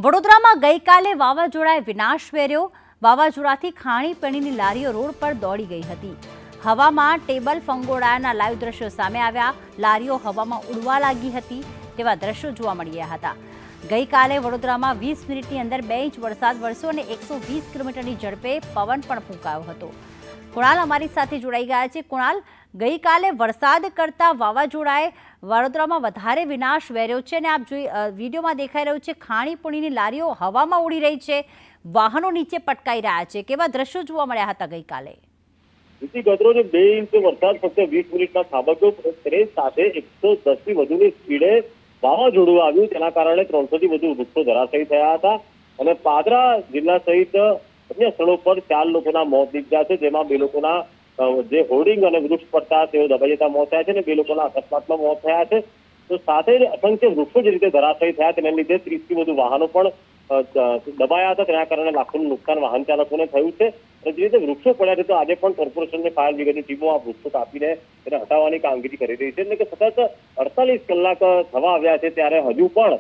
વડોદરામાં ગઈકાલે વાવાઝોડાએ વિનાશ વેર્યો। વાવાઝોડાથી ખાણીપીણીની લારીઓ રોડ પર દોડી ગઈ હતી। હવામાં ટેબલ ફંગોળાયાના લાઈવ દ્રશ્યો સામે આવ્યા। લારીઓ હવામાં ઉડવા લાગી હતી તેવા દ્રશ્યો જોવા મળી રહ્યા હતા। ગઈકાલે વડોદરામાં 20 મિનિટની અંદર 2 ઇંચ વરસાદ વરસ્યો અને 120 કિલોમીટરની ઝડપે પવન પણ ફૂંકાયો હતો। કુણાલ અમારી સાથે જોડાઈ ગયા છે। કુણાલ, ગઈકાલે વરસાદ કરતા વાવાઝોડાએ વડોદરામાં વધારે વિનાશ વેર્યો છે અને આપ વિડીયોમાં દેખાઈ રહ્યું છે ખાણીપીણીની લારીઓ હવામાં ઉડી રહી છે, વાહનો નીચે પટકાઈ રહ્યા છે। કેવા દ્રશ્યો જોવા મળ્યા હતા ગઈકાલે? ગતરોજ 2 ઇંચ વરસાદ ફક્ત 20 મિનિટમાં ખાબક્યો। તેની સાથે 110 થી વધુની સ્પીડે વાવાઝોડું આવ્યું, તેના કારણે 300 થી વધુ વૃક્ષો ધરાશાયી થયા હતા અને પાદરા જિલ્લા સહિત અન્ય સ્થળો પર 4 લોકોના મોત નીપજ્યા છે, જેમાં 2 લોકોના જે હોર્ડિંગ અને વૃક્ષ પડતા તેઓ દબાઈ જતા મોત થયા છે અને 2 લોકોના અકસ્માતમાં મોત થયા છે। તો સાથે જ અસંખ્ય વૃક્ષો જે રીતે ધરાશાયી થયા તેના લીધે 30 થી વધુ વાહનો પણ દબાયા હતા। તેના કારણે લાખોનું નુકસાન વાહન ચાલકોને થયું છે। જે રીતે વૃક્ષો પડ્યા છે તો આજે પણ કોર્પોરેશનની ફાયર બ્રિગેડની ટીમો આ વૃક્ષો કાપીને તેને હટાવવાની કામગીરી કરી રહી છે। એટલે કે સતત 48 કલાક થવા આવ્યા છે ત્યારે હજુ પણ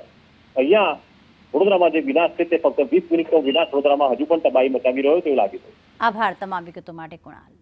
અહીંયા વડોદરામાં જે વિનાશ છે તે ફક્ત 20 મિનિટનો વિનાશ વડોદરામાં હજુ પણ તબાહી મચાવી રહ્યો તેવું લાગી રહ્યું છે। આભાર તમામ વિગતો માટે કુણાલ।